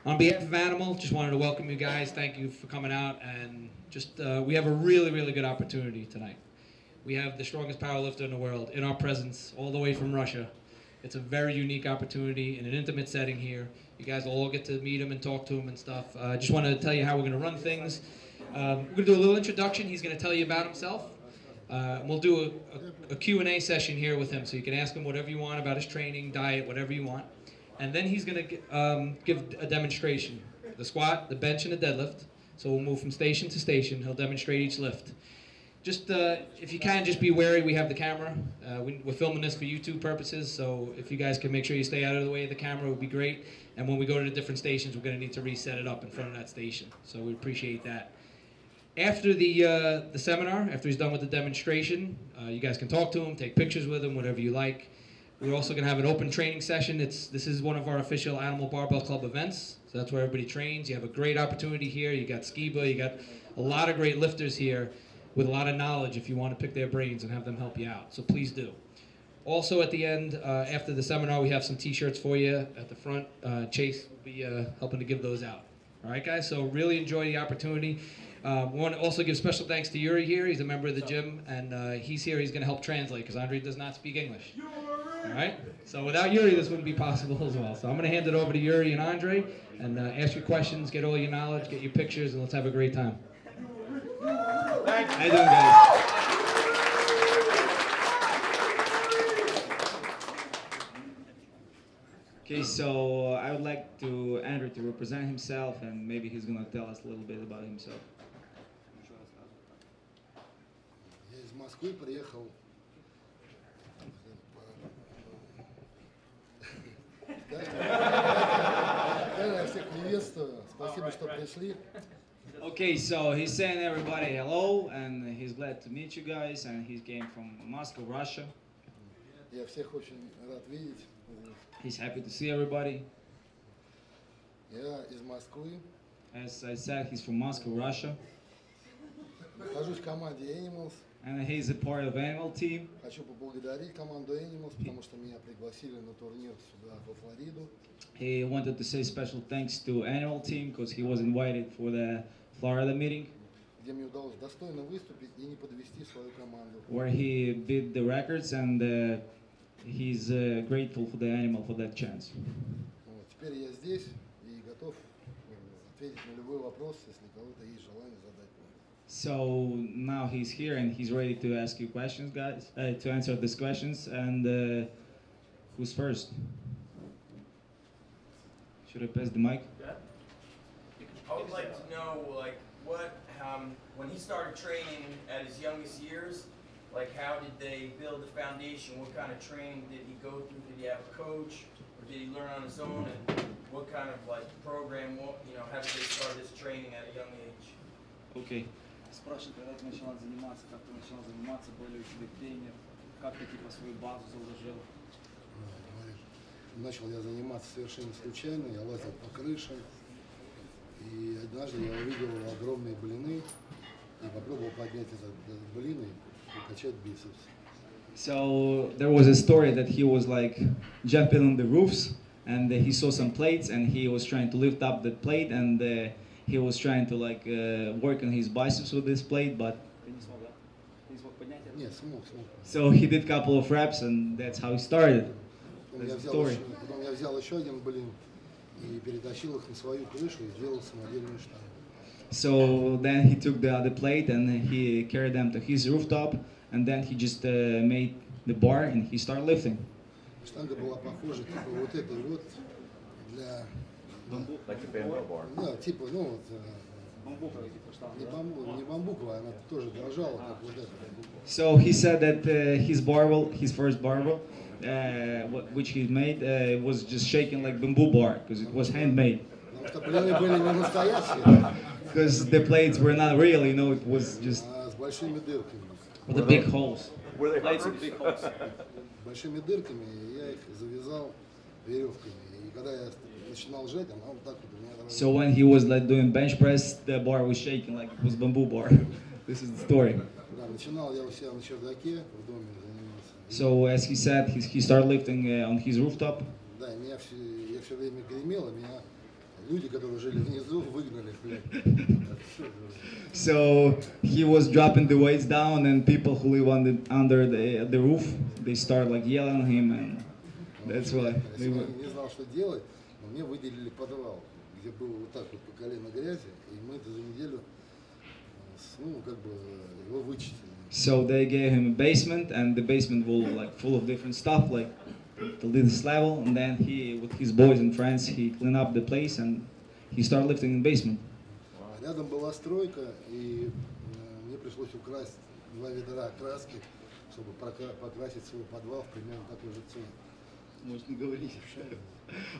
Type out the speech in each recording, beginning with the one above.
On behalf of Animal, just wanted to welcome you guys. Thank you for coming out, and just we have a really, really good opportunity tonight. We have the strongest powerlifter in the world in our presence, all the way from Russia. It's a very unique opportunity in an intimate setting here. You guys will all get to meet him and talk to him and stuff. I just want to tell you how we're going to run things. We're going to do a little introduction. He's going to tell you about himself. We'll do a Q&A session here with him, so you can ask him whatever you want about his training, diet, whatever you want. And then he's going to give a demonstration, the squat, the bench, and the deadlift. So we'll move from station to station. He'll demonstrate each lift. Just, if you can, just be wary. We have the camera. We're filming this for YouTube purposes, so if you guys can make sure you stay out of the way of the camera, it would be great. And when we go to the different stations, we're going to need to reset it up in front of that station. So we appreciate that. After the seminar, after he's done with the demonstration, you guys can talk to him, take pictures with him, whatever you like. We're also going to have an open training session. This is one of our official Animal Barbell Club events, so that's where everybody trains. You have a great opportunity here. You got Skiba, you got a lot of great lifters here with a lot of knowledge if you want to pick their brains and have them help you out. So please do. Also at the end, after the seminar, we have some t-shirts for you at the front. Chase will be helping to give those out. All right, guys, so really enjoy the opportunity. We want to also give special thanks to Yuri here. He's a member of the gym, and he's here. He's going to help translate because Andrey does not speak English. All right? So without Yuri, this wouldn't be possible as well. So I'm going to hand it over to Yuri and Andrey, and ask your questions, get all your knowledge, get your pictures, and let's have a great time. How you doing, guys? Okay, so I would like to Andrew to represent himself, and maybe he's gonna tell us a little bit about himself. Я из Москвы приехал. Я всех приветствую. Спасибо, что пришли. Okay, so he's saying everybody hello, and he's glad to meet you guys, and he came from Moscow, Russia. Я всех очень рад видеть. He's happy to see everybody. Я из Москвы. As I said, he's from Moscow, Russia. Нахожусь в команде Animals. And he's a part of Animal team. Хочу поблагодарить команду Animals, потому что меня пригласили на турнир сюда, во Флориду. He wanted to say special thanks to Animal team because he was invited for the Florida meeting, Где мне удалось достойно выступить и не подвести свою команду. where he beat the records, and he's grateful for the Animal for that chance. Вот, теперь я здесь и готов ответить на любой вопрос, если у кого-то есть желание задать мне. So now he's here and he's ready to ask you questions, guys, to answer these questions. And who's first? Should I pass the mic? Yeah. I would like to know, like, what, when he started training at his youngest years, like, how did they build the foundation? What kind of training did he go through? Did he have a coach, or did he learn on his own? And what kind of, like, program, how did they start his training at a young age? Okay. Спрашивает, когда ты начала заниматься, как ты начала заниматься, был ли у тебя тренер, как ты типа свою базу заложил? Говорит, начал я заниматься совершенно случайно, я лазил по крышам, и однажды я увидел огромные блины, и попробовал поднять этот блин и качать бицепс. So there was a story that he was like jumping on the roofs, and he saw some plates, and he was trying to lift up the plate, and he was trying to like work on his biceps with this plate, but Ты не смог, да? Ты не смог поднять это? Нет, смог. so he did a couple of reps, and that's how he started. Потом That's я, the story. потом я взял еще один блин и перетащил их на свою крышу и сделал самодельную штангу. So then he took the other plate and he carried them to his rooftop, and then he just made the bar and he started lifting. Штанга была похожа типа вот этой вот для... Like the bamboo bar. Да, типа, ну вот... Бамбуковый типа штанга, Не, да? не бамбуковая, она тоже дрожала, как вот эта. So he said that his barbell, his first barbell, which he made, was just shaking like bamboo bar because it was handmade. Потому что блины были не настоящие, Because the plates were not real, it was just а с большими дырками. with the big holes. Were they Plates hookers? and big holes. С большими дырками, и я их завязал веревками. И когда я начинал жать, она вот так вот у меня... So when he was like doing bench press, the bar was shaking like it was bamboo bar. This is the story. Да, начинал я у себя на чердаке в доме заниматься. So as he said, he started lifting on his rooftop. Да, и я все время гремел, и меня Люди, которые жили внизу, выгнали, блядь. So he was dropping the weights down, and people who live under the roof, they start like yelling at him, and that's why. Если я не знал, что делать, но мне выделили подвал, где было вот так вот по колено грязи, и мы за неделю, ну, как бы его вычистили. So they gave him a basement, and the basement was like full of different stuff, like to this level, and then he, with his boys and friends, he cleaned up the place and he started lifting in the basement. Рядом была стройка, и мне пришлось украсть 2 ведра краски, чтобы покрасить свой подвал в примерно такой же цвет. Можно говорить.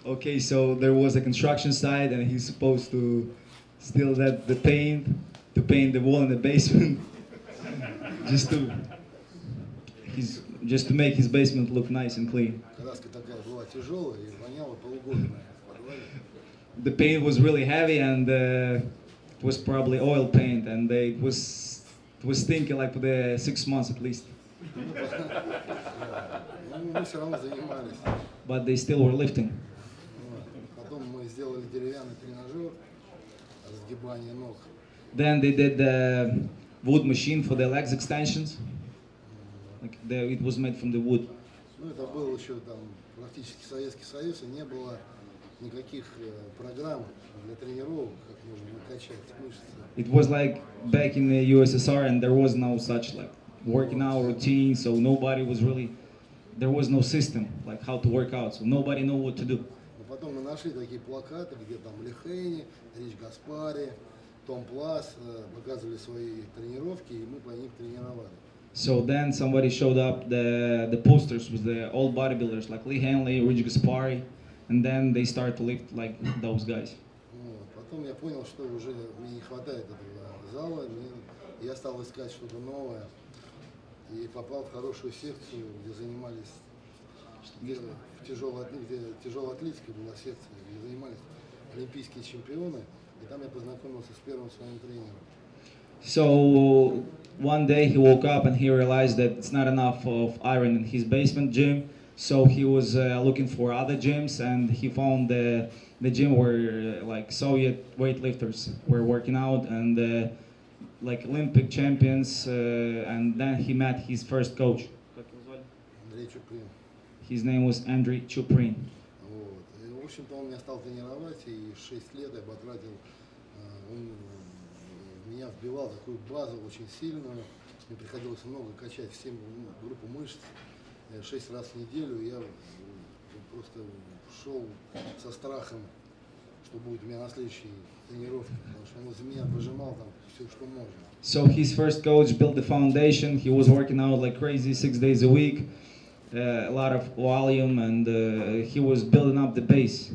Okay, so there was a construction site, and he's supposed to steal the paint to paint the wall in the basement, just to make his basement look nice and clean. Краска такая была тяжелая и воняла полгода в подвале. The paint was really heavy, and it was probably oil paint, and it was stinking like for the 6 months at least. Но мы все равно занимались. But they still were lifting. Потом мы сделали деревянный тренажер, разгибание ног. Then they did the wood machine for the legs extensions. Like it was made from the wood. Ну, это был еще там практически Советский Союз, и не было никаких программ для тренировок, как можно накачать мышцы. It was like back in the USSR, and there was no such like working out routine, so there was no system like how to work out, so nobody knew what to do. Но потом мы нашли такие плакаты, где там Лихейни, Рич Гаспари, Том Плас показывали свои тренировки, и мы по них тренировали. So then somebody showed up the posters with the old bodybuilders like Lee Hanley, Rich Gaspari, and then they started to lift like those guys. Потом я понял, что уже мне не хватает этого зала, я стал искать что-то новое и попал в хорошую секцию, где занимались в тяжелой атлетике была секция, где занимались олимпийские чемпионы, и там я познакомился с первым своим тренером. So one day he woke up and he realized that it's not enough of iron in his basement gym. So he was looking for other gyms, and he found the gym where like Soviet weightlifters were working out, and like Olympic champions. And then he met his first coach. Андрей Чуприн. His name was Andrey Chuprin. Вот. И, в общем-то, он меня стал тренировать, и 6 лет я потратил, он меня вбивал такую базу очень сильную, мне приходилось много качать, всем группу мышц, 6 раз в неделю, я просто шел со страхом, что будет у меня на следующей тренировке, потому что он из меня выжимал там все, что можно. So his first coach built the foundation. He was working out like crazy 6 days a week, a lot of volume, and he was building up the base.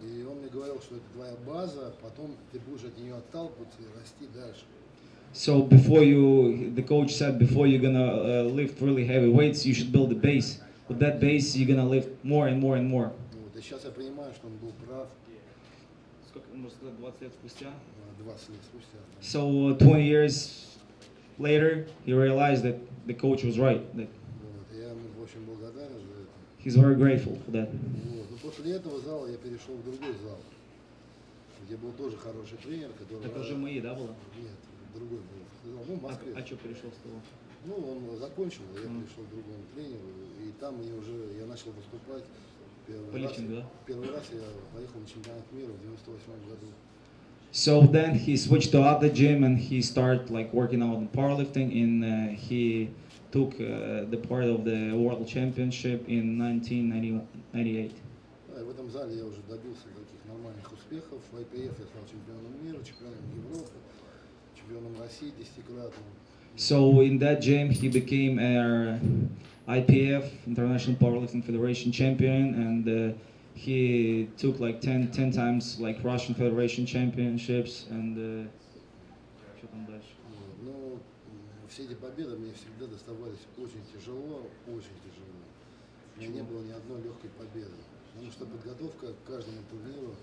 И он мне говорил, что это твоя база, потом ты будешь от нее отталкиваться и расти дальше. So the coach said, before you're gonna lift really heavy weights, you should build a base. With that base, you're gonna lift more and more and more. Вот. И сейчас я понимаю, что он был прав. Сколько, можно сказать, 20 лет спустя? 20 лет спустя. So 20 years later, he realized that the coach was right. That Вот. Я ему очень благодарен за это. he's very grateful for that. Вот. Но после этого зала я перешел в другой зал, где был тоже хороший тренер, который... Это уже мои, да, было? Нет, другой был. Ну, в Москве. А что перешел с того? Ну, он закончил, я пришел к другому тренеру, и там я начал выступать. Первый раз я поехал на чемпионат мира в 98 году. So then he switched to other gym, and he started like working out in powerlifting. He took the part of the world championship in 1998. Да, и в этом зале я уже добился таких нормальных успехов. В IPF я стал чемпионом мира, чемпионом Европы, чемпионом России 10-кратным. So in that gym he became IPF, International Powerlifting Federation champion, and he took like 10 times like Russian Federation championships, and что там дальше? Но все эти победы мне всегда доставались очень тяжело, очень тяжело. У меня не было ни одной легкой победы, потому что подготовка к каждому турниру,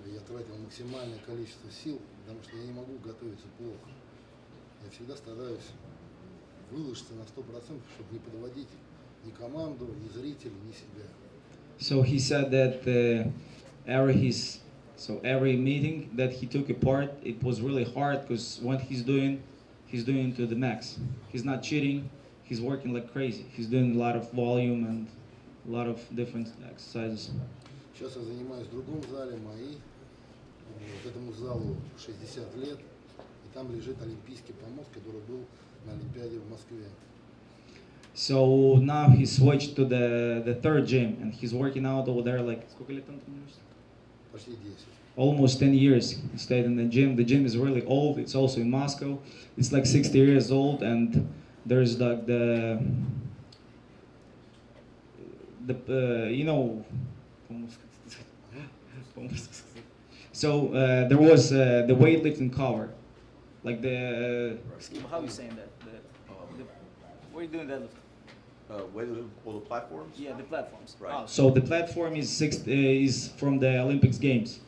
я тратил максимальное количество сил, потому что я не могу готовиться плохо. Я всегда стараюсь выложиться на 100%, чтобы не подводить ни команду, ни зрителей, ни себя. So he said that every meeting that he took a part, it was really hard because what he's doing to the max. He's not cheating. He's working like crazy. He's doing a lot of volume and a lot of different exercises. Сейчас я занимаюсь в другом зале, МАИ. Вот этому залу 60 лет. И там лежит олимпийский помост, который был на Олимпиаде в Москве. So now he switched to the third gym and he's working out over there like сколько лет он там? Почти 10. Almost 10 years he stayed in the gym. The gym is really old. It's also in Moscow. It's like 60 years old, and there's like the you know. So there was the weightlifting cover, like the. Skiba, how are you saying that? What are you doing deadlift? All the platforms? Yeah, the platforms. Right. Oh, So the platform is from the Olympics Games.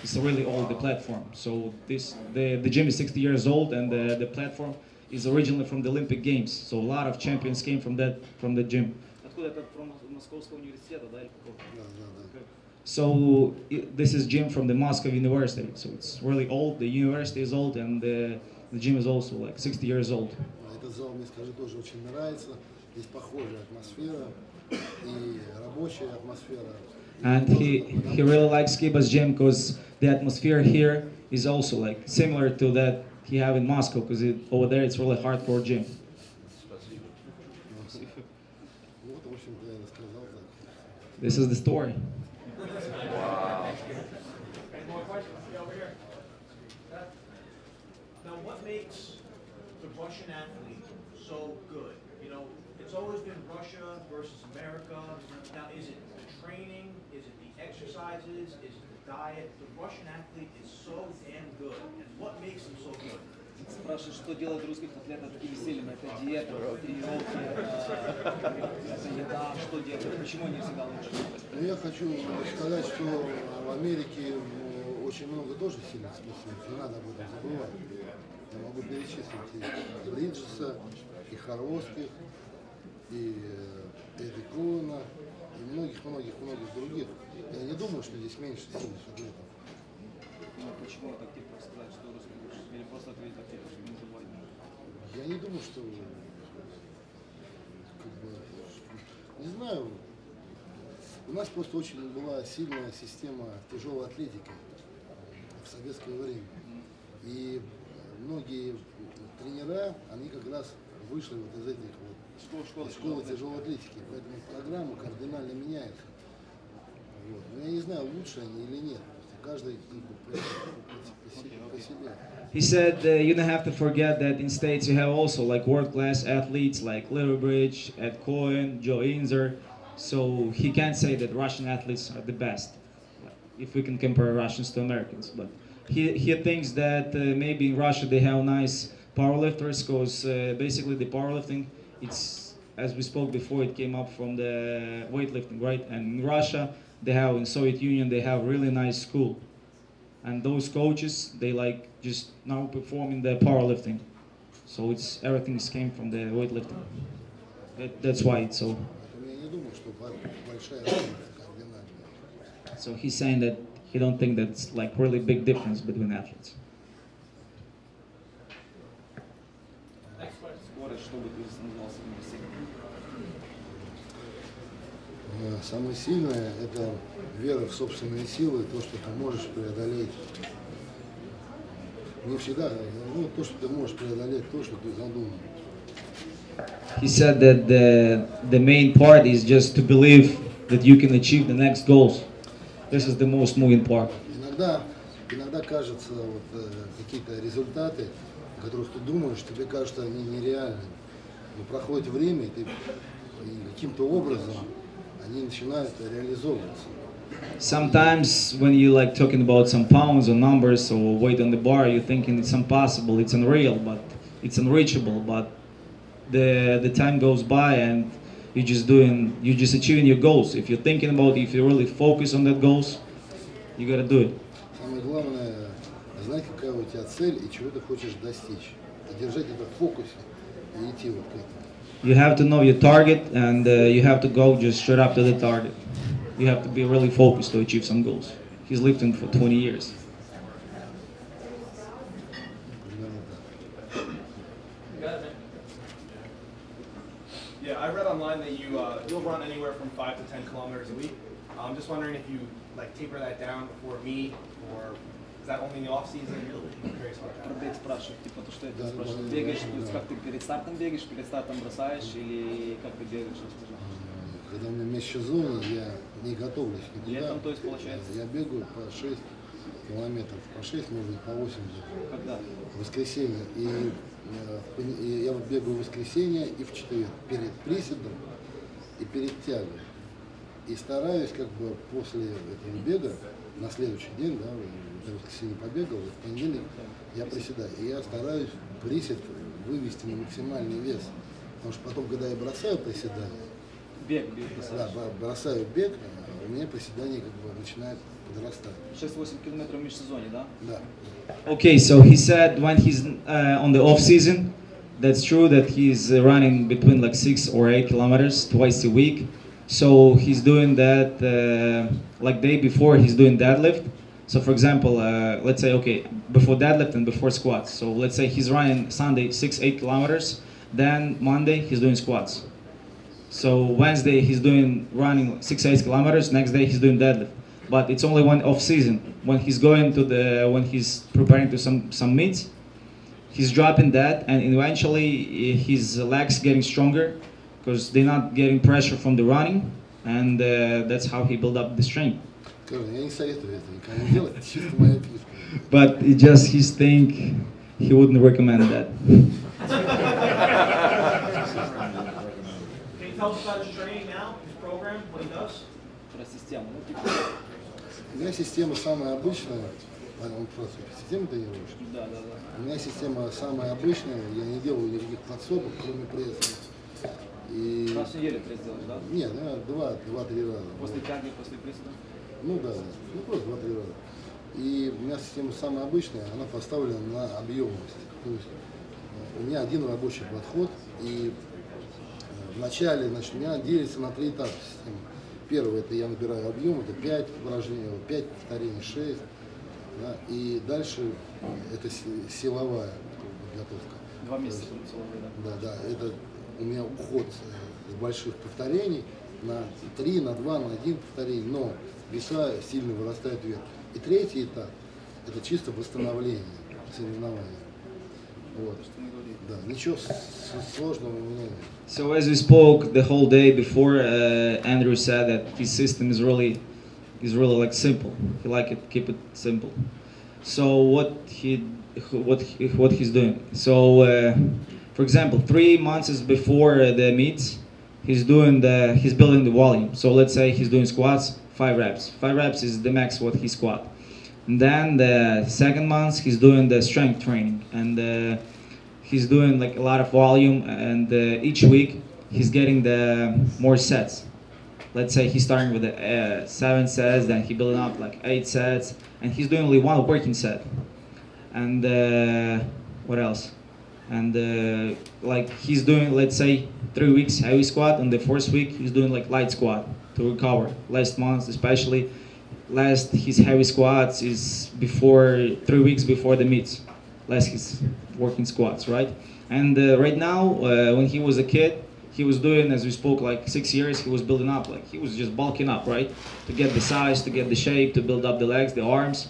It's really old, the platform. So the gym is 60 years old, and the platform is originally from the Olympic Games. So a lot of champions came from the gym. откуда это from Московского университета, да, или какого? Да, да, да. So this is gym from the Moscow University. So it's really old. The university is old, and the gym is also like 60 years old. Этот зал, мне скажи, тоже очень нравится. Здесь похожая атмосфера и рабочая атмосфера. And he really likes Skiba's gym because the atmosphere here is also like similar to that he have in Moscow, because over there it's really hardcore gym. Вот, в общем-то, я рассказал так. This is the story. More questions? Yeah, over here. Now, what makes the Russian athlete so good? You know, it's always been Russia versus America. Now, is it the training? Is it the exercises? Is it the diet? The Russian athlete is so damn good. And what makes him so good? Спрашивают, что делает русских атлетов такими сильными? Это диета, тренировки, это еда, что делает, почему они всегда лучше? Ну, я хочу сказать, что в Америке очень много тоже сильных спортсменов, не надо об этом забывать. Я могу перечислить и Бриджеса, и Харовских, и Эдди Коуна, и многих-многих других. Я не думаю, что здесь меньше сильных атлетов. Ну, почему так типа сказать, что русские лучше? Или просто ответить так типа, что не забывать? Я не думаю, что, как бы, не знаю, у нас просто очень была сильная система тяжелой атлетики в советское время. И многие тренера, они как раз вышли вот из этих вот школы тяжелой атлетики. Поэтому программа кардинально меняется. Вот. Но я не знаю, лучше они или нет. Каждый по себе. He said you don't have to forget that in States you have also like world-class athletes like Littlebridge, Ed Cohen, Joe Inzer. So he can't say that Russian athletes are the best, if we can compare Russians to Americans. But he thinks that maybe in Russia they have nice powerlifters, because basically the powerlifting, it's, as we spoke before, it came up from the weightlifting, right? And in Russia, they have, in Soviet Union, they have really nice school. And those coaches, they like just now performing the powerlifting. So it's, everything came from the weightlifting. That's why it's so. So he's saying that he don't think that's like really big difference between athletes. Самое сильное – это вера в собственные силы, то, что ты можешь преодолеть. Не всегда, ну, то, что ты можешь преодолеть, то, что ты задумал. He said that the main part is just to believe that you can achieve the next goals. This is the most moving part. Иногда кажется, вот, какие-то результаты, о которых ты думаешь, тебе кажется, они нереальными. Но проходит время, и каким-то образом они начинают реализовываться. Sometimes when you like talking about some pounds or numbers or weight on the bar, you're thinking it's impossible, it's unreal, but it's unreachable. But the time goes by and you're just achieving your goals. If you're thinking about it, if you really focus on that goals, you gotta do it. Самое главное, знать, какая у тебя цель и чего ты хочешь достичь. И держать это в фокусе и идти вот к этому. You have to know your target, and you have to go just straight up to the target. You have to be really focused to achieve some goals. he's lifting for 20 years. Примерно так. Yeah, I read online that you'll run anywhere from 5 to 10 kilometers a week. I'm just wondering if you like taper that down before meet, or is that only in the off season? I'm curious about that. Продавец спрашивает, типа, то, что ты Да, спрашиваешь, да, бегаешь, да, то есть да. как ты перед стартом бросаешь, или как ты бегаешь, расскажи. Когда у меня межсезонье, я не готовлюсь никуда. Летом, то есть, получается? Я бегаю по 6 километров, по 6, может быть, по 8 где-то. Когда? В воскресенье. И я вот бегаю в воскресенье и в четверг перед приседом и перед тягой. И стараюсь как бы после этого бега, на следующий день, да, в воскресенье побегал, и в понедельник я приседаю. И я стараюсь присед вывести на максимальный вес. Потому что потом, когда я бросаю приседание, Бег да, бросаешь. бросаю бег, у меня приседание как бы начинает подрастать. 6-8 километров в межсезонье, да? Да. Okay, so he said when he's on the off season, that's true that he's running between like 6 or 8 kilometers twice a week. So he's doing that like day before he's doing deadlift. So for example, let's say okay, before deadlift and before squats. So let's say he's running Sunday 6-8 kilometers, then Monday he's doing squats. So Wednesday he's doing running 6-8 kilometers, next day he's doing deadlift. But it's only one off season. When he's going to when he's preparing to some meets, he's dropping that, and eventually his legs getting stronger because they're not getting pressure from the running, and that's how he build up the strength. Скажи, я не советую это никому не делать, это чисто моя фишка. But it just his thing, he wouldn't recommend that. Can you tell us about his training now, his program, what he does? Про систему. Ну, типа, У меня система самая обычная. Он просто систему тренируешь. да. У меня система самая обычная, я не делаю никаких подсобок, кроме пресса. И... Раз в неделю ты сделаешь, да? Нет, два-три раза. После тяги, после приседа? Ну да, ну просто 2-3 раза. И у меня система самая обычная, она поставлена на объемность. То есть у меня один рабочий подход, и вначале, значит, у меня делится на 3 этапа система. Первый, это я набираю объем, это 5 упражнений, 5 повторений, 6. Да, и дальше это силовая подготовка. 2 месяца целый, да? Да, это у меня уход с больших повторений на 3, на 2, на 1 повторение, но веса сильно вырастают вверх. И третий этап – это чисто восстановление соревнований. Вот. Да, ничего сложного у меня нет. So as we spoke the whole day before, Andrew said that his system is really like simple. He like it, keep it simple. So what he's doing. So for example, 3 months before the meets, he's building the volume. So let's say he's doing squats, 5 reps. 5 reps is the max what he squat. And then the second month he's doing the strength training, and he's doing like a lot of volume, and each week he's getting the more sets. Let's say he's starting with the 7 sets, then he building up like 8 sets, and he's doing only 1 working set. And what else? And like he's doing, let's say, 3 weeks heavy squat, and the first week he's doing like light squat to recover. Last month especially, his heavy squats is 3 weeks before the meets. His working squats, right? And right now, when he was a kid, he was doing, as we spoke, like 6 years, he was building up, like he was just bulking up, right? To get the size, to get the shape, to build up the legs, the arms.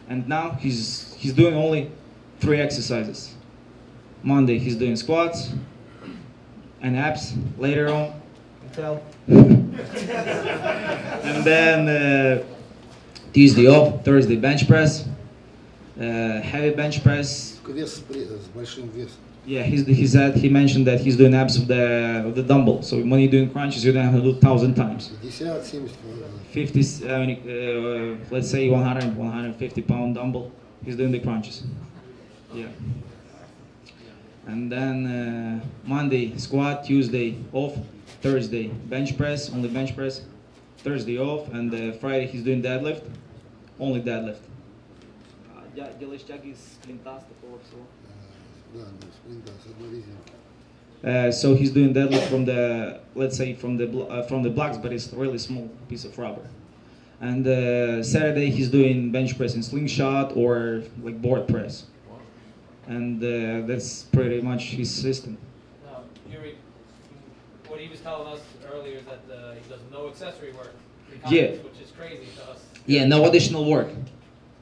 And now he's doing only 3 exercises. Monday he's doing squats and abs. Later on, and then Tuesday off, Thursday bench press, heavy bench press. Вес с большим весом. Yeah, he mentioned that he's doing abs of the dumbbell. So when you're doing crunches, you don't have to do 1,000 times. 50-70 килограмм. 50, 70, let's say 150 pound dumbbell. He's doing the crunches. Yeah. And then Monday squat, Tuesday off, Thursday bench press, only bench press, Thursday off, and Friday he's doing deadlift, only deadlift. Делаешь тяги с плинта, с такого всего? Да, спринта с одной резинки. So he's doing deadlift from the, let's say from the blocks, but it's a really small piece of rubber. And Saturday he's doing bench press and slingshot or like board press. And that's pretty much his system. Now, Yuri, what he was telling us earlier is that he does no accessory work, Yeah. which is crazy to us. Yeah, no additional work.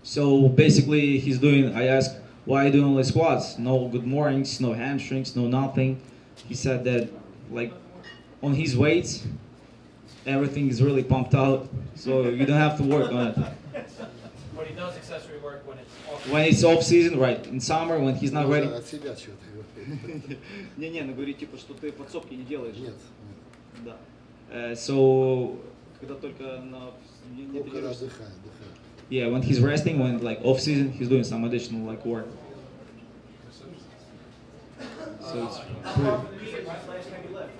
So basically he's doing, I asked, why are you doing only squats? No good mornings, no hamstrings, no nothing. He said that like on his weights, everything is really pumped out, so you don't have to work on it. But he does accessory work when it's off. When it's off season, right, in summer, when he's not ready. От себя чего-то говорит. Не-не, ну говорит, типа, что ты подсобки не делаешь. Нет. Да. So, Когда только на... не Только когда тренируешься. отдыхает. yeah, when he's resting, when like off season, he's doing some additional like work. So it's Last time you left?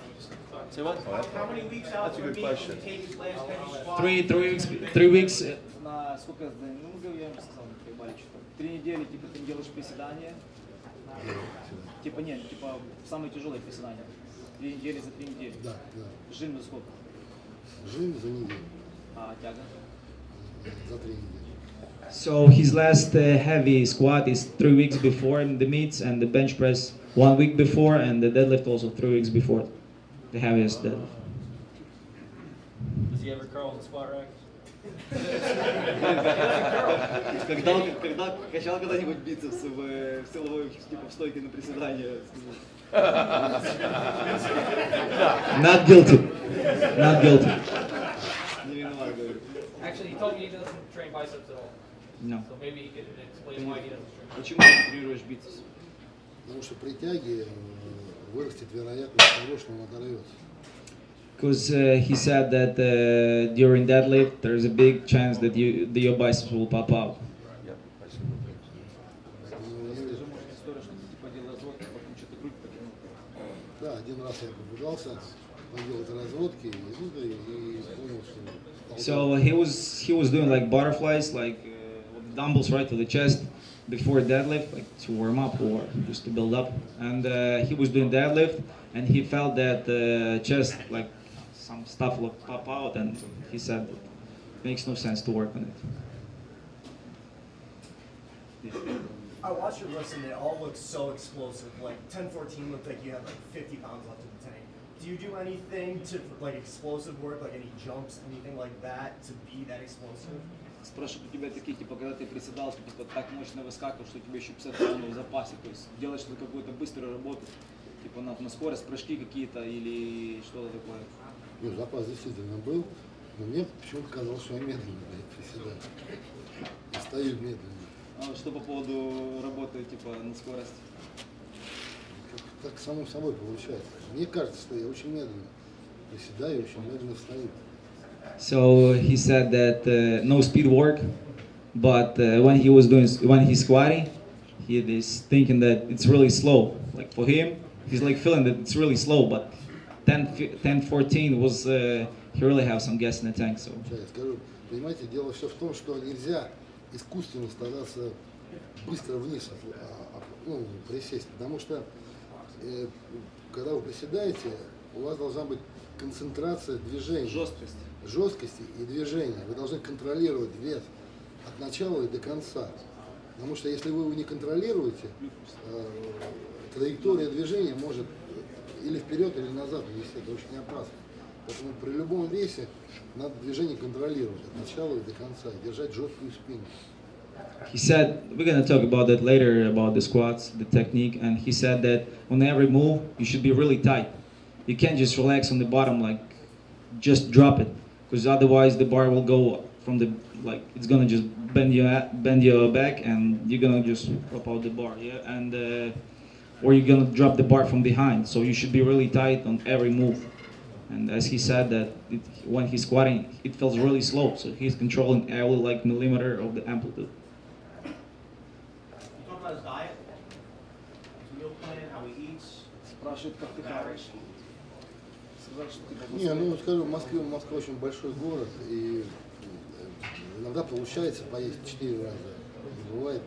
Say what? How many weeks out That's a from good me question. can you take his last time you squat? 3 weeks. На сколько, ну, я им сказал, поебали что-то. 3 недели, типа, ты делаешь приседания. Типа, нет, типа, самые тяжелые приседания. 2 недели за 3 недели. Да. Жим за сколько? Жим за неделю. А тяга? За 3 недели. So his last heavy squat is 3 weeks before the meets, and the bench press 1 week before, and the deadlift also 3 weeks before the heaviest deadlift. Does he ever curl the squat rack? Когда качал когда-нибудь бицепс в силовой, типа, в стойке на приседания? Not guilty. Not guilty. Не виноват, говорю. Actually, he told me he doesn't train biceps at all. No. So maybe he could explain why he doesn't train. Почему ты тренируешь бицепс? Потому что при тяге вырастет вероятность того, что он оторвется. Because he said that during deadlift, there's a big chance that your biceps will pop out. Yep. I see. Поэтому если- История, что ты типа делал разводку, потом что-то грудь потянул. Да, один раз я попытался поделать разводки и понял, что... So he was doing like butterflies, like with dumbbells right to the chest before deadlift, like to warm up or just to build up. And he was doing deadlift, and he felt that the chest, like some stuff would pop out, and he said it makes no sense to work on it. I watched your list and it all looks so explosive. Like 10-14 looked like you had like 50 pounds left in the tank. Do you do anything to like explosive work, like any jumps, anything like that to be that explosive? Спрашивают у тебя такие, типа, когда ты приседал, ты типа так мощно выскакивал, что у тебя еще 50 паунов в запасе. То есть делаешь ли какую-то быструю работу, типа на скорость, прыжки какие-то или что-то такое? Ну, запас действительно был, но мне почему-то казалось, что я медленно приседаю. И стою медленно. А что по поводу работы, типа, на скорость? Так само собой получается. Мне кажется, что я очень медленно приседаю и очень медленно встаю. So he said that no speed work, but when he's squatting, he is thinking that it's really slow. Like for him, he's like feeling that it's really slow, but 10-14 was he really have some gas in the tank. So Сейчас я скажу, понимаете, дело все в том, что нельзя искусственно стараться быстро вниз присесть, потому что когда вы приседаете, у вас должна быть концентрация движения. Жесткости и движения. Вы должны контролировать вес от начала и до конца. Потому что если вы его не контролируете, траектория движения может или вперед, или назад вести. Это очень опасно. Поэтому при любом весе надо движение контролировать от начала и до конца, и держать жесткую спину. he said, we're gonna talk about that later about the squats, the technique, and he said that on every move you should be really tight. You can't just relax on the bottom, like just drop it, because otherwise the bar will go from the it's gonna just bend your back, and you're gonna just drop out the bar, yeah, and or you're gonna drop the bar from behind. So you should be really tight on every move. And as he said that when he's squatting, it feels really slow, so he's controlling every like millimeter of the amplitude. You talk about his diet, his meal plan, how he eats. Спрашивают, как ты хаваешь. Сказал, что ты Не, ну скажу, Москва очень большой город, и иногда получается поесть 4 раза. Бывает,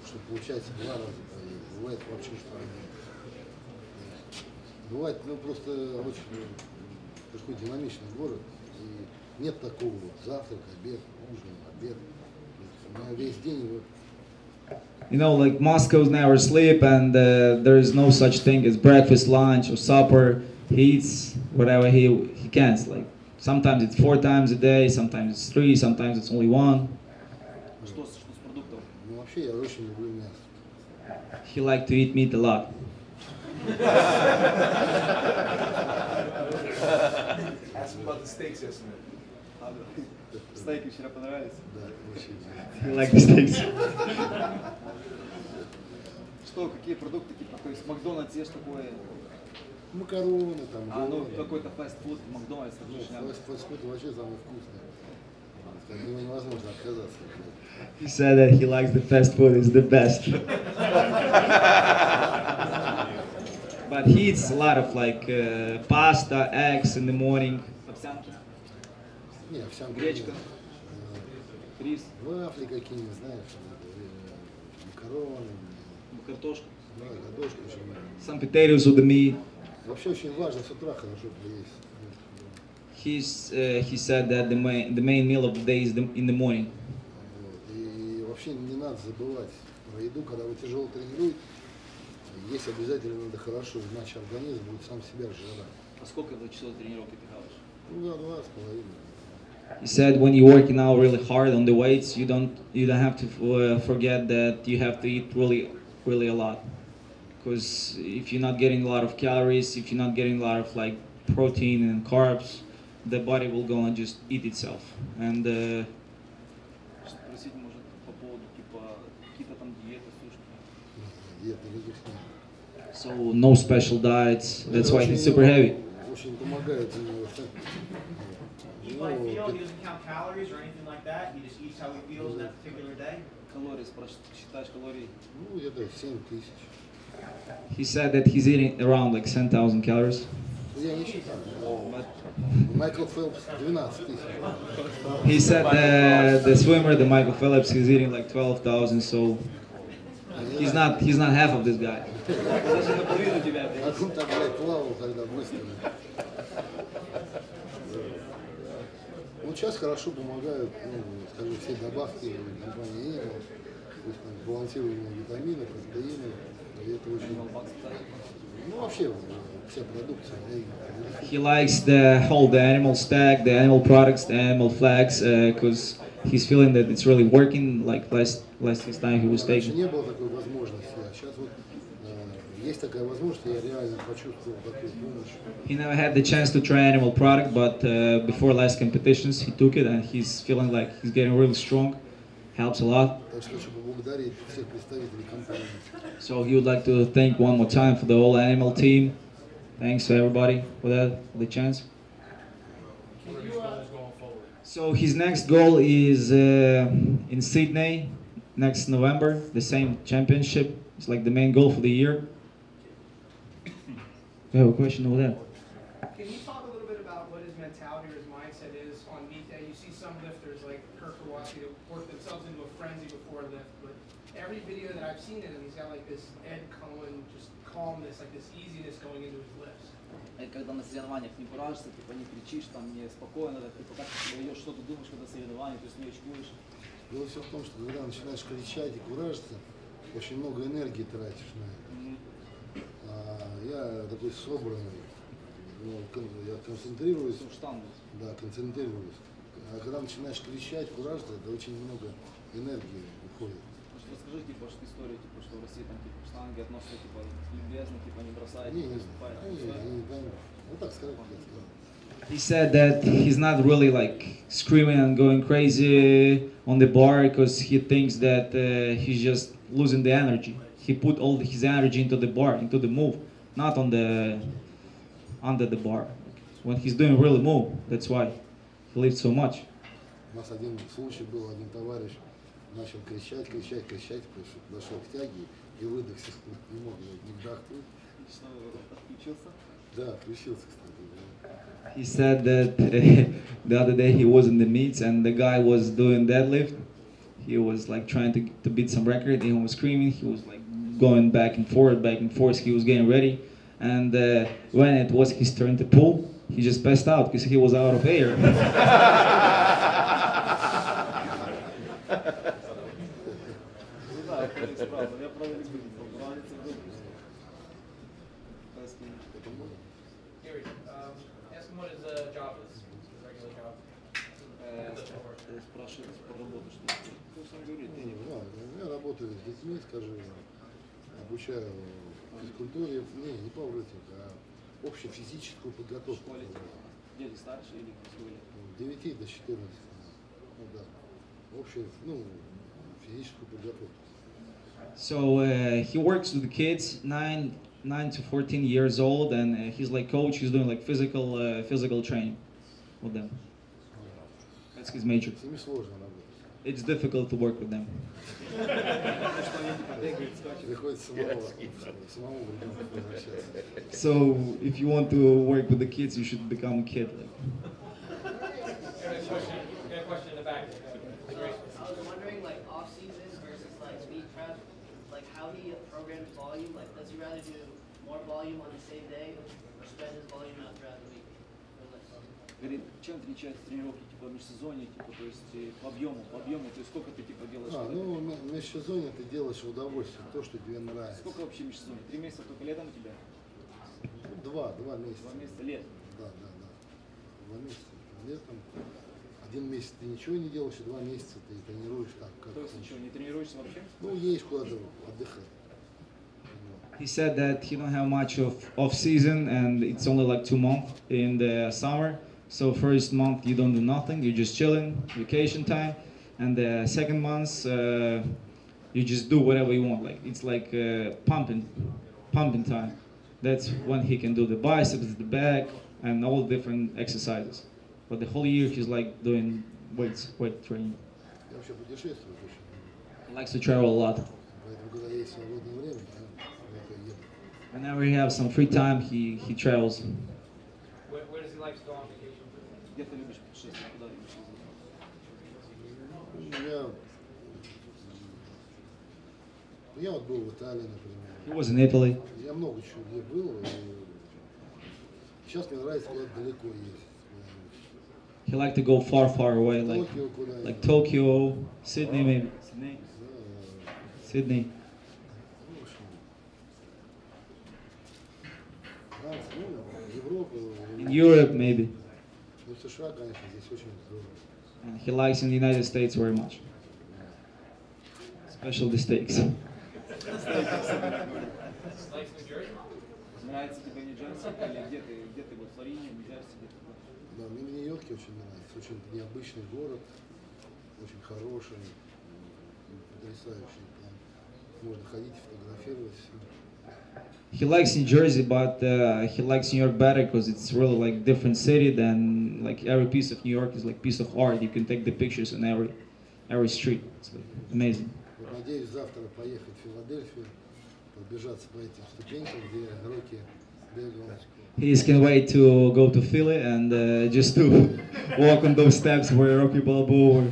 что получается 2 раза поесть. Бывает вообще, что бывает, просто очень такой динамичный город, и нет такого завтрак, обед, ужин, обед. На весь день вот. You know, like Moscow's never sleep, and there is no such thing as breakfast, lunch, or supper. He eats whatever he can. Like sometimes it's 4 times a day, sometimes it's 3, sometimes it's only 1. Что с продуктов? Ну, вообще я очень люблю мясо. He likes to eat meat a lot. Ask him about the steaks yesterday. Стейки вчера понравились? Да, очень. He likes the steaks. Что, какие продукты, типа, то есть Макдональдс ешь такое? Макароны там. Ну какой-то фастфуд, Макдональдс, так же Фастфуд вообще самый вкусный. От него невозможно отказаться. He said that he likes the fast food, is the best. But he eats a lot of like pasta, eggs in the morning. Овсянки, Не, овсянка. гречка, рис, Вафли какие-нибудь, знаешь, макароны, картошка. да, картошка очень много. Some potatoes with the meat. Вообще очень важно с утра хорошо поесть. He said that the main meal of the day is in the morning. Вот. И вообще не надо забывать про еду, когда вы тяжело тренируете. Есть обязательно надо хорошо, иначе организм будет сам себя сжирать. А сколько часов тренировки ты делаешь? Ну, да, 2,5. He said when you're working out really hard on the weights, you don't have to forget that you have to eat really a lot. Because if you're not getting a lot of calories, if you're not getting a lot of like protein and carbs, the body will go and just eat itself. And Спросить может по поводу типа какие-то там диеты, слушай. Диет никаких нет. so no special diets. That's why he's super heavy. Очень помогает. He by feel, he doesn't count calories or anything like that. He just eats how he feels in that particular day. Калории, считаешь калории? Ну, где-то 7 тысяч. He said that he's eating around like 10,000 calories. Я не считаю. But Майкл Фелпс 12 тысяч. he said that the swimmer, the Michael Phelps, he's eating like 12,000. So he's not half of this guy. Даже наполовину тебя. А он так, блядь, плавал тогда быстро. Ну, сейчас хорошо помогают, ну, скажу, все добавки компании Animal, то есть там балансирование витаминов, протеинов, и это очень, ну, вообще вся продукция. He likes the animal stack, the animal products, the animal flags, because he's feeling that it's really working. Like last his time he was Раньше taking. не было такой возможности, а сейчас вот есть такая возможность, я реально почувствовал такую помощь. He never had the chance to try animal product, but before last competitions he took it, and he's feeling like he's getting really strong. Helps a lot. Так что хочу поблагодарить всех представителей компании. So he would like to thank one more time for the whole animal team. Thanks to everybody for the chance. So his next goal is in Sydney next November, the same championship. It's like the main goal for the year. I have a question over there. Can you talk a little bit about what his mentality or his mindset is on meet day? You see some lifters like Kirk Kowalski that work themselves into a frenzy before a lift, but every video that I've seen of him, he's got like this Ed Cohen, just calmness, like this easiness going into his lifts. И когда на соревнованиях не куражишься, типа не кричишь, там не спокойно, так, типа как ты себя ведешь, что ты думаешь, когда соревнования, то есть не очкуешь. Дело все в том, что когда начинаешь кричать и куражиться, очень много энергии тратишь на это. Я такой собранный, ну, я концентрируюсь, да, концентрируюсь. А когда начинаешь кричать, куражиться, это очень много энергии уходит. Расскажи, типа, что история, типа, что в России там типа штанги относятся типа любезно, типа не бросают, Не, не выступают. вот так сказать, как я сказал. He said that he's not really like screaming and going crazy on the bar because he thinks that he's just losing the energy. He put all his energy into the bar, into the move, not on the under the bar. When he's doing really move, that's why he lifts so much. У нас один случай был, один товарищ начал кричать, потому что дошел к тяге и выдохся, не мог не вдохнуть. Что, отключился? Да, отключился, кстати. He said that the other day he was in the meets and the guy was doing deadlift. He was like trying to beat some record. He was screaming. He was like going back and forth. He was getting ready. And when it was his turn to pull, he just passed out because he was out of air. Gary, ask him what his job is, his regular job. Я работаю с детьми, скажем, обучаю физкультуре, не пауэрлифтинг, а общефизическую подготовку. Дети старше или 9 до 14. Ну да. Общую, физическую подготовку. So he works with the kids 9 to 14 years old, and he's like coach. He's doing like physical training with them. That's his major. С ними сложно работать. It's difficult to work with them. Приходится самому в ребенка превращаться. So if you want to work with the kids, you should become a kid. Got a question in the back. I was wondering, like, off-season versus, like, speed prep, like, how he programs volume. Like, does he rather do more volume on the same day or spread his volume out throughout the week? Or less? Говорит, чем отличаются тренировки типа межсезонья, типа, то есть по объему, то есть сколько ты типа делаешь? В межсезонье ты делаешь в удовольствие, то, что тебе нравится. Сколько вообще межсезонья? 3 месяца только летом у тебя? 2 месяца. 2 месяца летом? Да. 2 месяца летом. 1 месяц ты ничего не делаешь, и 2 месяца ты тренируешь так, как... То есть ничего, не тренируешься вообще? Едешь куда-то отдыхать. He said that he don't have much of off season, and it's only like 2 months in the summer. So first month you don't do nothing, you're just chilling, vacation time, and the second month you just do whatever you want. Like it's like pumping time. That's when he can do the biceps, the back, and all different exercises. But the whole year he's like doing weight training. Я вообще путешествую очень. He likes to travel a lot. Поэтому, когда есть свободное время, я куда-то еду. Whenever he has some free time, he travels. Where does he like to go on vacation? Где ты любишь путешествовать? Куда любишь ездить? Я вот был в Италии, например. He was in Italy. Я много чего где был. Сейчас мне нравится куда-то далеко ездить. He liked to go far away, like Tokyo, Sydney maybe. Sydney. In Europe maybe. Ну, в США, конечно, здесь очень здорово. And he likes in the United States very much. Especially the steaks. Likes New Jersey? Нравится тебе Нью-Джерси? Или где ты вот в Флориде, Нью-Джерси, где ты? Да, мне в Нью-Йорке очень нравится. Очень необычный город, очень хороший, потрясающий. Там можно ходить, фотографировать. He likes New Jersey, but he likes New York better because it's really like different city than like every piece of New York is like piece of art. You can take the pictures on every street. It's like amazing. Вот, надеюсь завтра поехать в Филадельфию, пробежаться по этим ступенькам, где Рокки бегал. He just can't wait to go to Philly and just to walk on those steps where Rocky Balboa.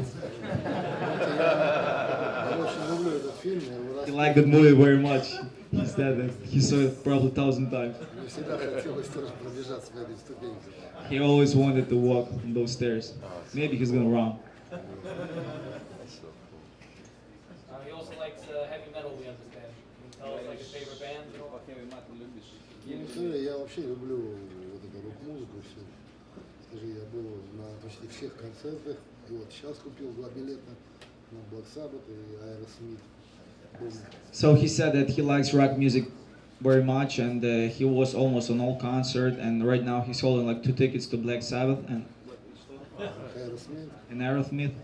He liked that movie very much. He said that he saw it probably 1,000 times. Мне всегда хотелось тоже пробежаться по этой ступеньке. He always wanted to walk on those stairs. Maybe he's gonna run. He also likes heavy metal, we understand. Can you tell us like his favorite band? Heavy metal любишь? Я вообще люблю вот эту рок-музыку все. Скажи, я был на почти всех концертах. И вот сейчас купил 2 билета на Black Sabbath и Aerosmith. So he said that he likes rock music very much, and he was almost on all concert. And right now he's holding like 2 tickets to Black Sabbath and Aerosmith.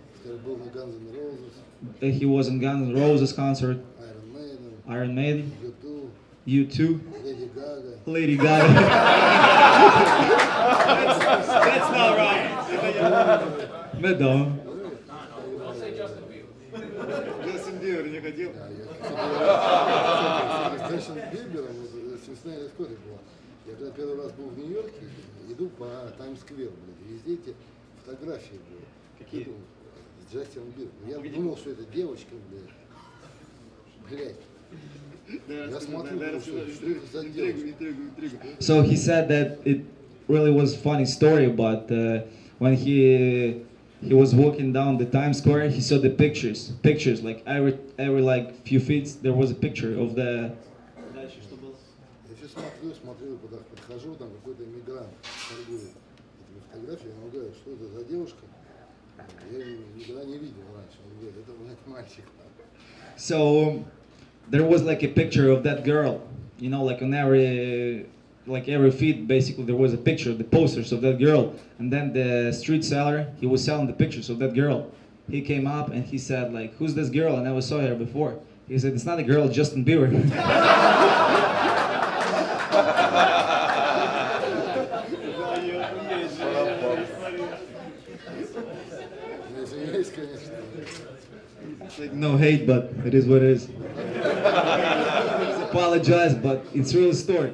Был на Guns N' Roses. He was in Guns N' Roses concert. Iron Maiden. U2. Lady Gaga. That's not right. Madonna. Don't say Justin Bieber. Justin Bieber не ходил. С Джастином Бибером смешная история была. Я когда первый раз был в Нью-Йорке, иду по Таймс-скверу, везде эти фотографии были. Какие? С Джастином Бибером. Я думал, что это девочка, блядь. Я смотрю, что это за девочка. So he said that really was funny story, but when he was walking down the Times Square, he saw the pictures like every like few feet there was a picture of the. Я сейчас смотрю, куда подхожу, там какой-то иммигрант торгует этими фотографиями, он говорит, что это за девушка? Я никогда не видел раньше. Он говорит, это, блядь, мальчик. So there was like a picture of that girl, you know, like on every feed basically there was a picture of the posters of that girl, and then the street seller, he was selling the pictures of that girl. He came up and he said like, who's this girl? I never saw her before. He said, it's not a girl, it's Justin Bieber. Like, no hate, but it is what it is. Apologize, but it's real story.